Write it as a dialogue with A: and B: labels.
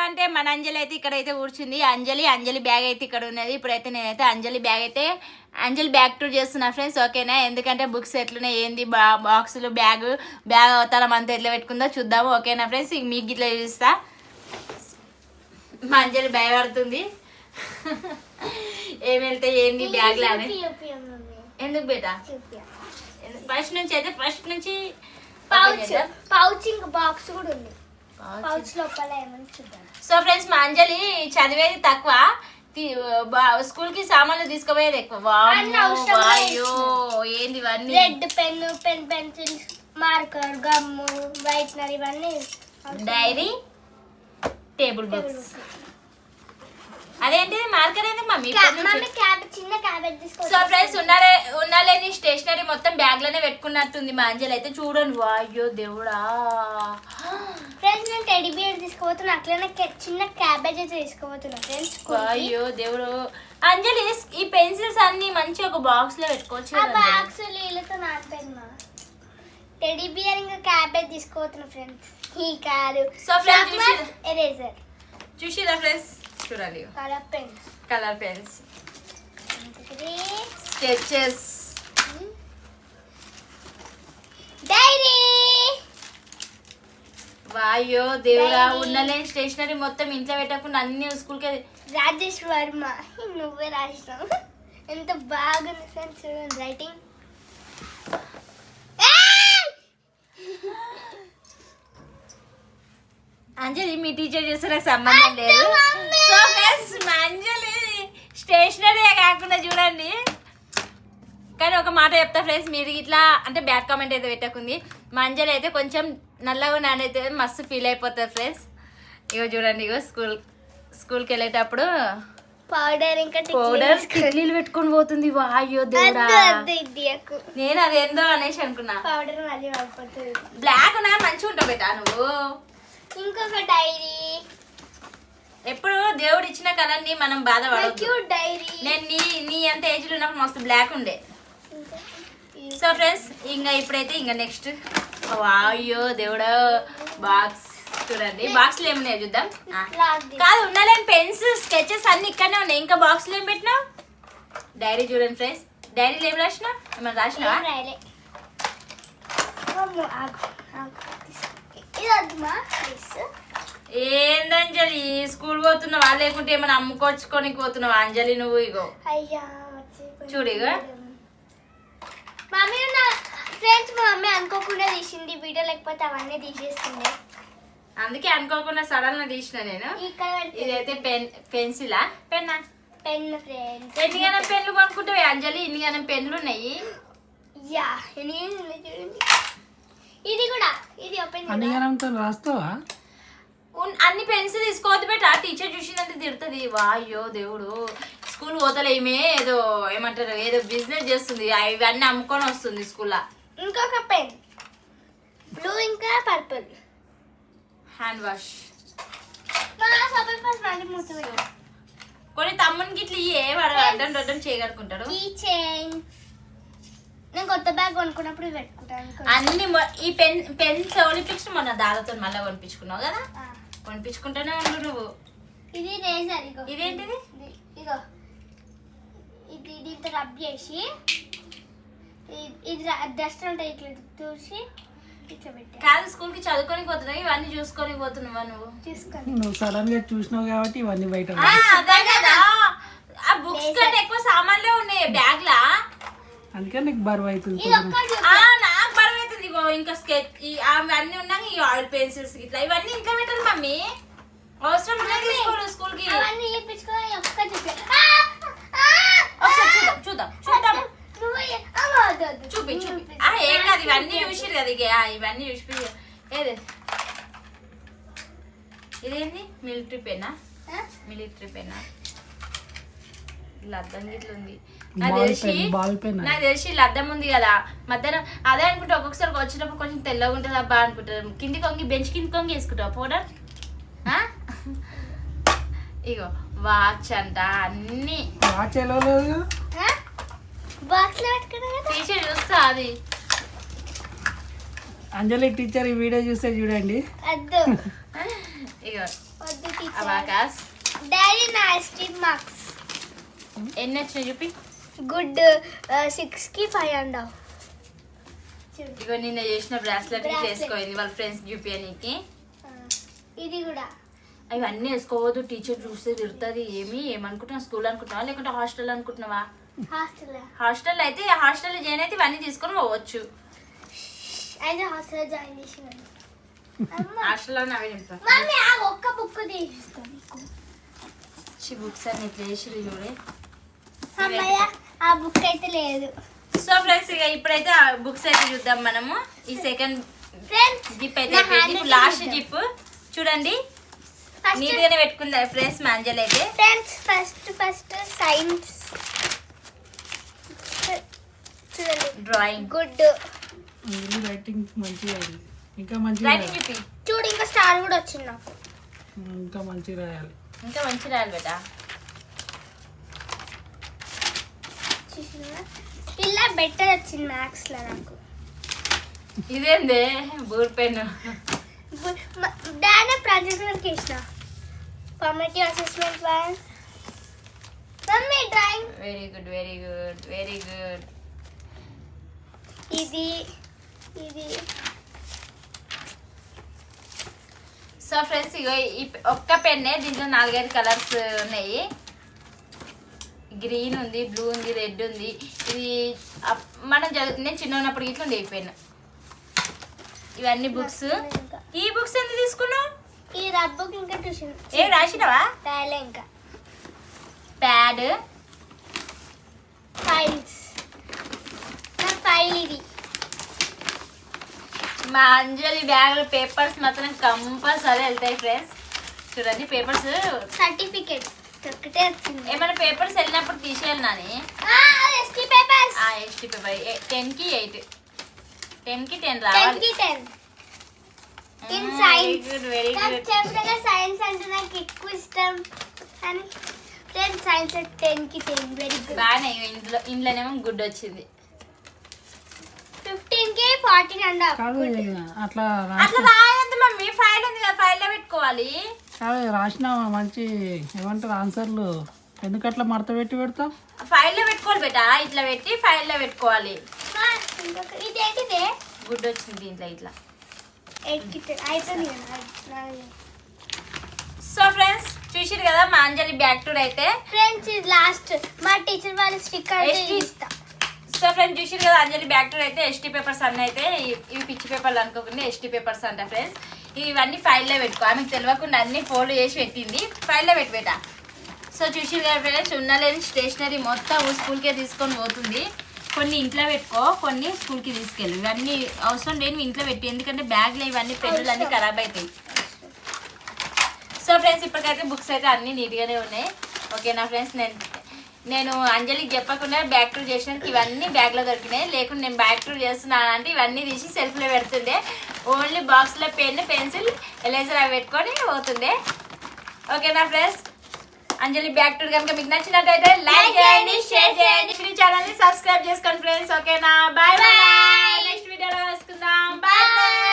A: ఎందుకంటే మన అంజలి అయితే ఇక్కడైతే కూర్చుంది. అంజలి బ్యాగ్ అయితే ఇక్కడ ఉన్నది. ఇప్పుడైతే నేనైతే అంజలి బ్యాగ్ టూర్ చేస్తున్నా ఫ్రెండ్స్, ఓకేనా? ఎందుకంటే బుక్స్ ఎట్లున్నాయి ఏంది, బాక్సులు, బ్యాగ్ అవతారం అంతా ఎట్లా పెట్టుకుందో చూద్దాము, ఓకేనా ఫ్రెండ్స్? మీకు ఇట్లా చూస్తా. మా అంజలి భయపడుతుంది ఏమి వెళ్తే ఏంది బ్యాగ్ లానే. ఎందుకు బేటా? ఫస్ట్ నుంచి
B: పౌచింగ్ బాక్స్ కూడా ఉంది. పౌచ్ లోపల ఏమని చూద్దాం.
A: సో ఫ్రెండ్స్, మా అంజలి చదివేది తక్కువ, స్కూల్ కి సామాన్లు తీసుకుపోయేది ఎక్కువ. అయ్యో ఏంది ఇవన్నీ?
B: రెడ్ పెన్ పెన్సిల్స్, మార్కర్, గమ్ము, వైట్నర్, ఇవన్నీ,
A: డైరీ, టేబుల్ బుక్స్. అదేంటి మార్కర్ ఏంది మమ్మీ?
B: చిన్న క్యాబేజ్ తీసుకో.
A: సో ఫ్రెండ్స్, ఉండాలేని స్టేషనరీ మొత్తం బ్యాగ్ లోనే పెట్టుకున్నట్టుంది మా అంజలి అయితే. చూడండి, అయ్యో దేవుడా.
B: ఫ్రెండ్స్, నేను టెడ్డీ బియర్ తీసుకోబోతున్నా, అట్లనే చిన్న క్యాబేజ్ అయితే తీసుకోబోతున్నా ఫ్రెండ్స్.
A: అయ్యో దేవుడు. అంజలి, ఈ పెన్సిల్స్ అన్ని మంచి ఒక బాక్స్ లో పెట్టుకోవచ్చు.
B: బాక్స్ నీళ్ళతో నాటిపోయినా. టెడ్డీ బియర్ ఇంకా క్యాబేజ్ తీసుకోబోతున్నా ఫ్రెండ్స్. ఈ కాదు.
A: సో ఫ్రెండ్స్,
B: ఎరేజర్
A: చూసిరా ఫ్రెండ్స్, చూడండి, కలర్ పెన్స్, స్కెచెస్,
B: డైరీ.
A: వాయో దేవుడా, ఉన్నలేని స్టేషనరీ మొత్తం ఇంట్లో పెట్టకుండా అన్ని స్కూల్ కి.
B: రాజేష్ వర్మ, నువ్వే రాసినావు. ఎంత బాగుంది ఫ్రెండ్స్ రైటింగ్.
A: అంజలి, మీ టీచర్ చేస్తే నాకు సంబంధం లేదు. సో ఫ్రెండ్స్, మా అంజలి స్టేషనరీ కాకుండా చూడండి. కానీ ఒక మాట చెప్తా ఫ్రెండ్స్, మీరు ఇట్లా అంటే బ్యాడ్ కామెంట్ అయితే పెట్టకుంది. మా అంజలి అయితే కొంచెం నల్లగా నానైతే మస్తు ఫీల్ అయిపోతుంది ఫ్రెండ్స్. ఇగో చూడండి, ఇగో స్కూల్కి వెళ్ళేటప్పుడు పౌడర్ కిడ్లీలు పెట్టుకొని పోతుంది. వాయో దేవుడా, నేను అదేందో అనేసి అనుకున్నా.
B: పౌడర్
A: బ్లాక్ ఉన్నా మంచిగా ఉంటావు బేటా నువ్వు.
B: ఇంకొక డైరీ.
A: ఎప్పుడు దేవుడు ఇచ్చిన కలర్ ని మనం బాధపడద్దు.
B: డైరీ
A: నేను నీ అంత ఏజ్ లో ఉన్నప్పుడు మస్తు బ్లాక్ ఉండే. సో ఫ్రెండ్స్, ఇంకా ఇప్పుడైతే ఇంకా నెక్స్ట్, అయ్యో దేవుడా, బాక్స్ చూడండి. బాక్స్ లో ఏమున్నాయో చూద్దాం. కాదు, ఉండాలని పెన్స్, స్కెచెస్ అన్ని ఇక్కడనే ఉన్నాయి. ఇంకా బాక్స్ లో ఏం పెట్టినావు? డైరీ చూడండి ఫ్రెండ్స్. డైరీలో ఏం రాసినా? ఏమన్నా రాసినావా? ఏందంజలి, స్కూల్ పోతున్నావా లేకుంటే ఏమైనా అమ్ముకొచ్చుకొని పోతున్నావా అంజలి నువ్వు? ఇగో చూడు, ఇగో
B: మమ్మీ ఫ్రెండ్స్, మా మమ్మీ అనుకోకుండా తీసింది వీడియో, లేకపోతే అవన్నీ తీసేస్తుండే.
A: అందుకే అనుకోకుండా సడన్ గా తీసిన నేను. ఇదైతే పెన్సిలా, పెన్నా?
B: Pen friends.
A: ఎన్నిగానే పెన్లు కొనుక్కుంటావే అంజలి? ఇన్నిగానే పెన్లు ఉన్నాయి.
B: ఇది కూడా, ఇది ఓపెన్
C: రాస్తావా?
A: అన్ని పెన్స్ తీసుకోవద్దు బేట, టీచర్ చూసినంత తిడుతుంది. వాయ్యో దేవుడు, స్కూల్ పోతలేమే, ఏదో ఏమంటారు, ఏదో బిజినెస్ చేస్తుంది, ఇవన్నీ అమ్ముకొని వస్తుంది స్కూల్లో.
B: ఇంకొక పెన్, బ్లూ ఇంకా పర్పుల్.
A: Hand wash. కొన్ని తమ్మునికి ఇట్లా ఇయ్యే, వాడు అడ్డం చేయగలుగుతాడు.
B: Key chain. నేను కొత్త బ్యాగ్ కొనుక్కున్నప్పుడు పెట్టుకుంటాను
A: అన్ని. ఈ పెన్స్ ఒలిపించిన మొన్న దాదాతో మళ్ళీ కొనిపించుకున్నావు కదా, కొనిపించుకుంటూనే ఉండు నువ్వు.
B: ఇది రేజర్. ఇగో
A: ఇదేంటిది?
B: ఇగో ఇది దీంతో రబ్ చేసి, ఇది డస్ట్ ఉంటాయి ఇట్లా చూసి ఇట్లా పెట్టి.
A: కాదు, స్కూల్ కి చదువుకొని పోతున్నావు, ఇవన్నీ చూసుకొని పోతున్నావా నువ్వు?
C: నువ్వు సడన్ గా చూసినావు కాబట్టి ఇవన్నీ బయట.
A: అదే కదా, ఆ బుక్స్ కంటే ఎక్కువ సామాన్లే ఉన్నాయి బ్యాగ్ లా,
C: అందుకే నీకు బరువు అవుతుంది.
A: నాకు బరువు అవుతుంది. ఇగో ఇంకా స్కెచ్ అవన్నీ ఉన్నాయి. ఈ ఆయిల్ పెన్సిల్స్ ఇట్లా ఇవన్నీ ఇంట్లో పెట్టాలి మమ్మీ, అవసరం లేదు స్కూల్ కి. చూద్దాం చూపి ఏం కాదు, ఇవన్నీ చూసిరు కదా. ఇక ఇవన్నీ చూసి ఏది ఇదేంటి? మిలిటరీ పెన్నా? లద్దం గిట్ల ఉంది నాకు తెలిసి లద్దం ఉంది కదా మధ్యాహ్నం. అదే అనుకుంటా, ఒక్కొక్కసారి వచ్చినప్పుడు కొంచెం తెల్లగా ఉంటుంది అబ్బా అనుకుంటారు. కింది కొంగి బెంచ్ కింది కొంగి వేసుకుంటావు పౌడర్. ఇగో వాచ్ అంట, అన్ని టీచర్ చూస్తా. అది
C: అంజలి టీచర్ ఈ వీడియో చూస్తే చూడండి.
A: ఇగో
B: వద్దు టీచర్.
A: అబాకాస్.
B: డాడీ నా ఎస్టీమ్ మార్క్స్
A: ఎన్ని వచ్చినాయి చూపి.
B: గుడ్ 6కి 5.5.
A: ఇగో నిన్న చేసిన బ్రాస్లెట్ ఇట్లా
B: Bracelet.
A: వేసుకోయింది వాళ్ళ ఫ్రెండ్స్ చూపించనీకి.
B: ఇది కూడా
A: అవన్నీ వేసుకోవద్దు, టీచర్ చూస్తే తిడుతుంది. ఏమనుకుంటున్నావు, స్కూల్ అనుకుంటున్నావా లేకుంటే హాస్టల్ అనుకుంటున్నావా?
B: హాస్టల్.
A: హాస్టల్ అయితే హాస్టల్లో జాయిన్ అయితే ఇవన్నీ తీసుకొని పోవచ్చు.
B: అయితే హాస్టల్ జాయిన్ చేసినాను.
A: హాస్టల్లో అవే నింపుతాం.
B: మమ్మీ ఆ ఒక్క బుక్ తీసిస్తాను నీకు.
A: బుక్స్ అన్ని ఇట్లా చేసి చూడే.
B: అమ్మయ్య ఆ బుక్ అయితే లేదు.
A: సో ఫ్రెండ్స్ ఇక ఇప్పుడైతే ఆ బుక్స్ అయితే చూద్దాం మనము. ఈ సెకండ్
B: ఫ్రెండ్స్
A: జిప్ అయితే అయిపోయింది. ఇప్పుడు లాస్ట్ జిప్ చూడండి, నీట్ గానే పెట్టుకుంది ఫ్రెండ్స్ మాంజల్ అయితే.
B: ఫ్రెండ్స్ ఫస్ట్ సైన్స్ చూడండి.
A: Drawing
B: good.
C: రైటింగ్ మంచిగా అయింది. ఇంకా మంచిగా
A: రైటింగ్
C: రాయాలి.
A: చూపి.
B: చూడు ఇంకా స్టార్ కూడా వచ్చింది నాకు.
C: ఇంకా మంచిగా రాయాలి.
A: ఇంకా మంచి రాయాలి బేటా.
B: చూసినా ఇలా బెటర్ వచ్చింది మ్యాథ్స్ లో నాకు.
A: ఇదేందే బూర్ పెన్.
B: దాని ప్రాజెక్ట్ ఇచ్చిన formative assessment one. Mummy drawing
A: very good very good very good.
B: ఇది
A: సో ఫ్రెండ్స్ ఇగో ఈ ఒక్క పెన్నే, దీంట్లో 4-5 కలర్స్ ఉన్నాయి. గ్రీన్ ఉంది, బ్లూ ఉంది, రెడ్ ఉంది. ఇది మనం నేను చిన్న ఉన్నప్పుడు ఇట్లా ఉండే ఈ పెన్. ఇవన్నీ బుక్స్. ఈ బుక్స్ ఎంత తీసుకున్నావు?
B: ఈ రబ్ బుక్ ఇంకా ట్యూషన్
A: ఏం రాసినావా?
B: రాయలే ఇంకా.
A: Pad,
B: files. నా ఫైల్ ఇది.
A: మా అంజలి బ్యాగ్ పేపర్స్ మాత్రం కంపల్సరీ వెళ్తాయి ఫ్రెండ్స్. చూడండి పేపర్స్.
B: సర్టిఫికేట్ ఒక్కటే వచ్చింది.
A: ఏమైనా పేపర్స్ వెళ్ళినప్పుడు తీసేయాలి నాని.
B: ఎస్టీ పేపర్స్.
A: ఎస్టీ పేపర్ 10కి 8, 10కి 10 రావాలి.
B: 10కి 10 ఇన్ సైన్స్.
A: వెరీ
B: నాకు
A: గుడ్.
B: చెప్పగా సైన్స్ అంటే నాకు ఎక్కువ ఇష్టం అని సైన్స్ 10కి 10 వెరీ గుడ్.
A: బాగానే ఇంట్లోనేమో గుడ్ వచ్చింది.
B: 15కి 14.5.
C: కాదు అట్లా
A: అట్లా రాయొద్దు మమ్మీ, ఫైల్ ఉంది కదా, ఫైల్ లో పెట్టుకోవాలి.
C: కాదు రాసిన మంచి ఏమంటారు ఆన్సర్లు ఎందుకు అట్లా మడత పెట్టి పెడతావు?
A: ఫైల్ లో పెట్టుకోవాలి బేటా, ఇట్లా పెట్టి ఫైల్ లో పెట్టుకోవాలి.
B: ఇది ఏంటిదే?
A: గుడ్ వచ్చింది దీంట్లో ఇట్లా.
B: 8కి 10 అయిపోయింది కదా.
A: సో ఫ్రెండ్స్ చూసిరు కదా మా అంజలి బ్యాక్ టూర్ అయితే.
B: ఫ్రెండ్స్ ఇది లాస్ట్ మా టీచర్ వాళ్ళ స్టిక్కర్ ఇస్తా.
A: సో ఫ్రెండ్స్ చూసిరు కదా అంజలి బ్యాక్ టూర్ అయితే. ఎస్టీ పేపర్స్ అన్నీ అయితే ఇవి పిచ్చి పేపర్లు అనుకోకుండా ఎస్టీ పేపర్స్ అంట ఫ్రెండ్స్. ఇవన్నీ ఫైల్లో పెట్టుకో, ఆమెకు తెలియకుండా అన్ని ఫోల్డ్ చేసి పెట్టింది, ఫైల్లో పెట్టిబెట్టా. సో చూసిరు కదా ఫ్రెండ్స్, ఉన్నలేని స్టేషనరీ మొత్తం స్కూల్కే తీసుకొని పోతుంది. కొన్ని ఇంట్లో పెట్టుకో, కొన్ని స్కూల్కి తీసుకెళ్ళు. ఇవన్నీ అవసరం లేని ఇంట్లో పెట్టి, ఎందుకంటే బ్యాగ్లో ఇవన్నీ పెన్నులు అన్నీ ఖరాబ్ అవుతాయి. సో ఫ్రెండ్స్ ఇప్పటికైతే బుక్స్ అయితే అన్నీ నీట్గానే ఉన్నాయి. ఓకేనా ఫ్రెండ్స్, నేను అంజలికి చెప్పకుండా బ్యాక్ టూర్ చేసినందుకు ఇవన్నీ బ్యాగ్లో దొరికినాయి. లేకుంటే నేను బ్యాక్ టూర్ చేస్తున్నాను అంటే ఇవన్నీ తీసి సెల్ఫ్లో పెడుతుండే. ఓన్లీ బాక్స్లో పెన్, పెన్సిల్, ఎరేజర్ అవి పెట్టుకొని పోతుండే. ఓకేనా ఫ్రెండ్స్, అంజలి బ్యాక్ టూర్ కనుక మీకు నచ్చినట్టయితే లైక్ చేయండి, షేర్ చేయండి, ఛానల్ని సబ్స్క్రైబ్ చేసుకోండి ఫ్రెండ్స్. ఓకేనా, బాయ్ బాయ్. నెక్స్ట్ వీడియోలో కలుసుకుందాం. బాయ్.